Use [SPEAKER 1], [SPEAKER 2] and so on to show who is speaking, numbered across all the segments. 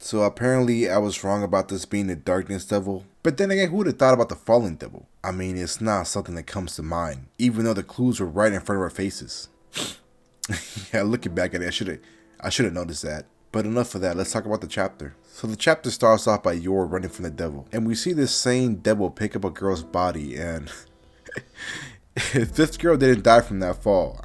[SPEAKER 1] So apparently I was wrong about this being the darkness devil. But then again, who would have thought about the fallen devil? I mean, it's not something that comes to mind, even though the clues were right in front of our faces. Yeah, looking back at it, I should have noticed that. But enough of that, let's talk about the chapter. So the chapter starts off by Yor running from the devil. And we see this same devil pick up a girl's body, and if this girl didn't die from that fall,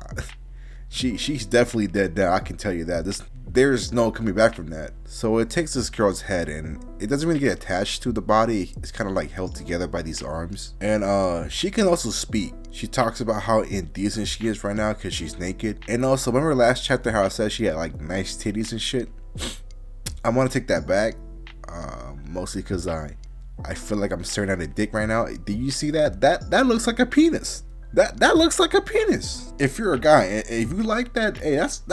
[SPEAKER 1] she's definitely dead now, I can tell you that. There's no coming back from that. So it takes this girl's head, and it doesn't really get attached to the body. It's kind of like held together by these arms. And she can also speak. She talks about how indecent she is right now because she's naked. And also, remember last chapter how I said she had like nice titties and shit? I want to take that back. Mostly because I feel like I'm staring at a dick right now. Do you see that? That looks like a penis. That looks like a penis. If you're a guy, if you like that, hey, that's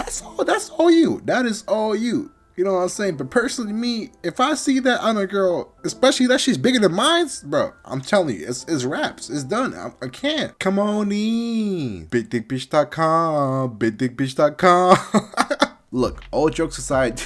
[SPEAKER 1] all you. That is all you. You know what I'm saying? But personally, me, if I see that on a girl, especially that she's bigger than mine, bro, I'm telling you, it's wraps. It's done. I can't. Come on in. BigDickBitch.com. BigDickBitch.com. Look, all jokes aside,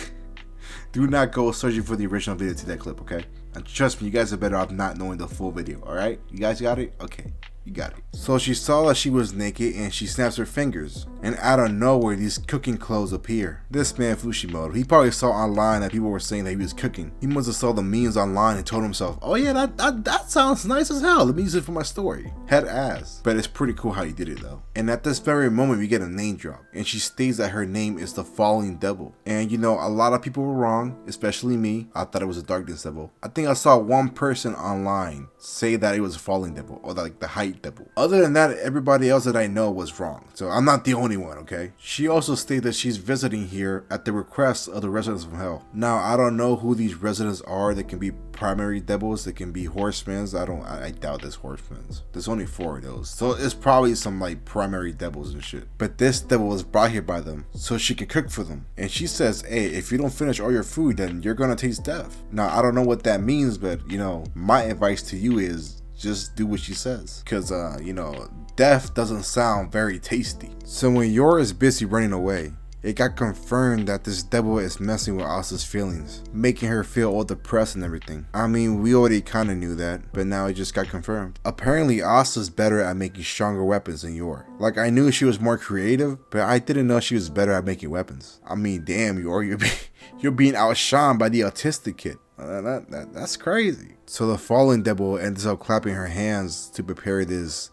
[SPEAKER 1] do not go searching for the original video to that clip, okay? And trust me, you guys are better off not knowing the full video, alright? You guys got it? Okay. You got it. So she saw that she was naked and she snaps her fingers. And out of nowhere, these cooking clothes appear. This man Fushimoto, he probably saw online that people were saying that he was cooking. He must have saw the memes online and told himself, oh yeah, that sounds nice as hell. Let me use it for my story. Head ass. But it's pretty cool how he did it though. And at this very moment, we get a name drop. And she states that her name is the Falling Devil. And you know, a lot of people were wrong, especially me. I thought it was a Darkness Devil. I think I saw one person online say that it was a Falling Devil, or like the Height Devil. Other than that, everybody else that I know was wrong. So I'm not the only one, okay? She also stated that she's visiting here at the request of the residents of Hell. Now, I don't know who these residents are. They can be primary devils, they can be horsemen. I doubt there's horsemen. There's only 4 of those. So it's probably some like primary devils and shit. But this devil was brought here by them so she can cook for them. And she says, hey, if you don't finish all your food, then you're gonna taste death. Now, I don't know what that means, but you know, my advice to you is just do what she says, because you know, death doesn't sound very tasty. So when Yor is busy running away, it got confirmed that this devil is messing with Asa's feelings, making her feel all depressed and everything. I mean, we already kind of knew that, but now it just got confirmed. Apparently, Asa's better at making stronger weapons than Yor. Like, I knew she was more creative, but I didn't know she was better at making weapons. I mean, damn, Yor, you're being outshined by the autistic kid. That's crazy. So the fallen devil ends up clapping her hands to prepare this.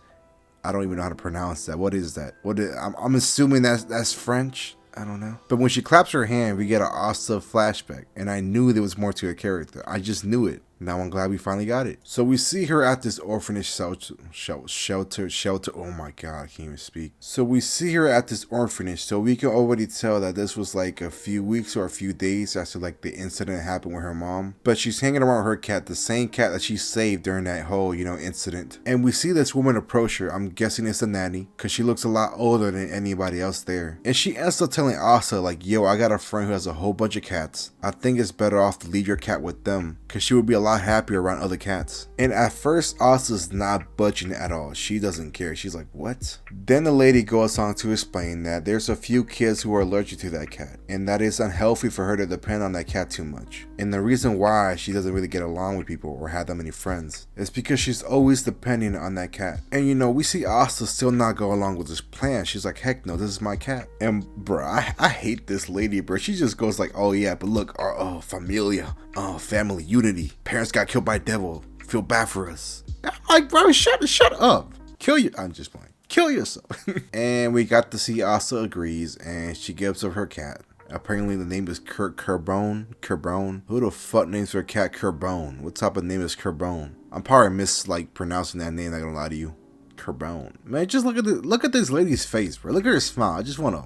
[SPEAKER 1] I don't even know how to pronounce that. What is that? I'm assuming that's French. I don't know. But when she claps her hand, we get an Asa flashback. And I knew there was more to her character. I just knew it. Now I'm glad we finally got it. So we see her at this orphanage shelter. Oh my god, I can't even speak. So we see her at this orphanage. So we can already tell that this was like a few weeks or a few days after like the incident happened with her mom. But she's hanging around her cat, the same cat that she saved during that whole, you know, incident. And we see this woman approach her. I'm guessing it's a nanny, because she looks a lot older than anybody else there. And she ends up telling Asa like, yo, I got a friend who has a whole bunch of cats. I think it's better off to leave your cat with them, because she would be a lot happier around other cats. And at first, Asa's not budging at all. She doesn't care. She's like, what? Then the lady goes on to explain that there's a few kids who are allergic to that cat, and that it's unhealthy for her to depend on that cat too much. And the reason why she doesn't really get along with people or have that many friends is because she's always depending on that cat. And you know, we see Asa still not go along with this plan. She's like, heck no, this is my cat. And bro, I hate this lady, bro. She just goes like, oh yeah, but look, oh, familia, oh, family unity. Parents got killed by devil. Feel bad for us. I'm like, bro, shut up. I'm just playing. Kill yourself. And we got to see Asa agrees, and she gives up her cat. Apparently the name is Kerbone. Who the fuck names their cat Kerbone? What type of name is Kerbone? I'm probably pronouncing that name, not gonna lie to you. Kerbone. Man, just look at this lady's face, bro. Look at her smile. I just wanna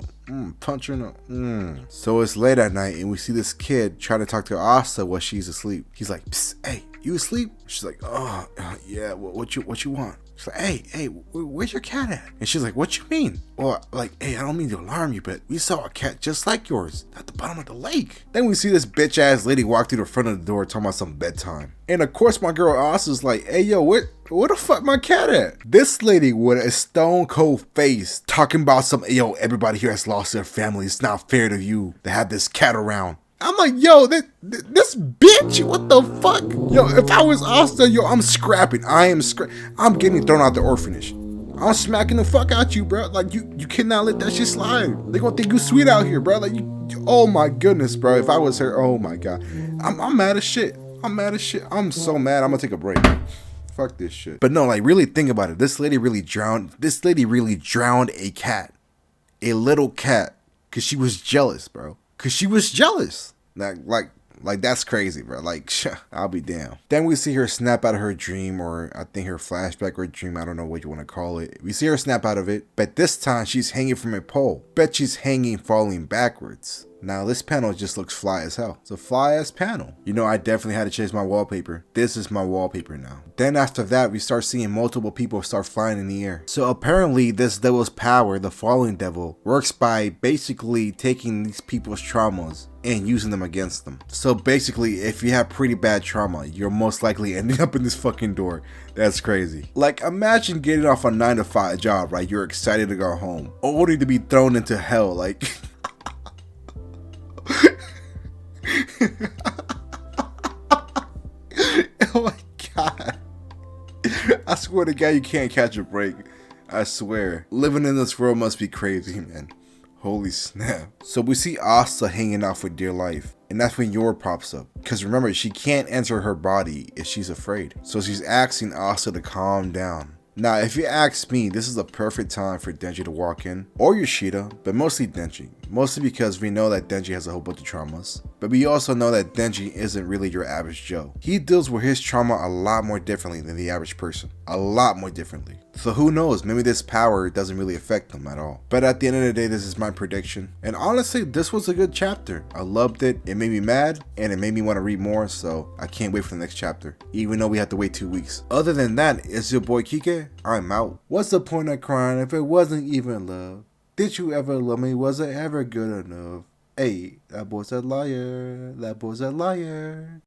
[SPEAKER 1] punch her in the So it's late at night, and we see this kid trying to talk to Asa while she's asleep. He's like, psst, hey, you asleep? She's like, oh, yeah, what you want? She's like, hey, where's your cat at? And she's like, what you mean? Well, like, hey, I don't mean to alarm you, but we saw a cat just like yours at the bottom of the lake. Then we see this bitch ass lady walk through the front of the door talking about some bedtime. And of course my girl Asa's like, hey yo, where the fuck my cat at? This lady with a stone cold face talking about some, yo, everybody here has lost their family. It's not fair to you to have this cat around. I'm like, yo, this bitch, what the fuck? Yo, if I was Asta, yo, I'm scrapping. I'm getting thrown out the orphanage. I'm smacking the fuck out you, bro. Like, you cannot let that shit slide. They gonna think you sweet out here, bro. Like, oh my goodness, bro. If I was her, oh my god. I'm mad as shit. I'm mad as shit. I'm so mad. I'm gonna take a break. Fuck this shit. But no, like, really think about it. This lady really drowned a cat. A little cat. Cause she was jealous, bro. Cause she was jealous. Like that's crazy, bro. Like, I'll be damned. Then we see her snap out of her dream, or I think her flashback or dream. I don't know what you want to call it. We see her snap out of it, but this time she's hanging from a pole. Bet she's hanging, falling backwards. Now this panel just looks fly as hell. It's a fly ass panel. You know, I definitely had to change my wallpaper. This is my wallpaper now. Then after that, we start seeing multiple people start flying in the air. So apparently this devil's power, the falling devil, works by basically taking these people's traumas and using them against them. So basically, if you have pretty bad trauma, you're most likely ending up in this fucking door. That's crazy. Like, imagine getting off a 9-to-5 job, right? You're excited to go home, only to be thrown into hell. Like, oh my god. I swear to God, you can't catch a break. I swear. Living in this world must be crazy, man. Holy snap. So we see Asta hanging out for dear life. And that's when Yor pops up. Because remember, she can't enter her body if she's afraid. So she's asking Asta to calm down. Now, if you ask me, this is a perfect time for Denji to walk in, or Yoshida, but mostly Denji. Mostly because we know that Denji has a whole bunch of traumas, but we also know that Denji isn't really your average Joe. He deals with his trauma a lot more differently than the average person. A lot more differently. So who knows, maybe this power doesn't really affect them at all. But at the end of the day, this is my prediction. And honestly, this was a good chapter. I loved it. It made me mad, and it made me want to read more, so I can't wait for the next chapter, even though we have to wait 2 weeks. Other than that, it's your boy Kike. I'm out. What's the point of crying if it wasn't even love? Did you ever love me? Was it ever good enough? Hey, that boy's a liar. That boy's a liar.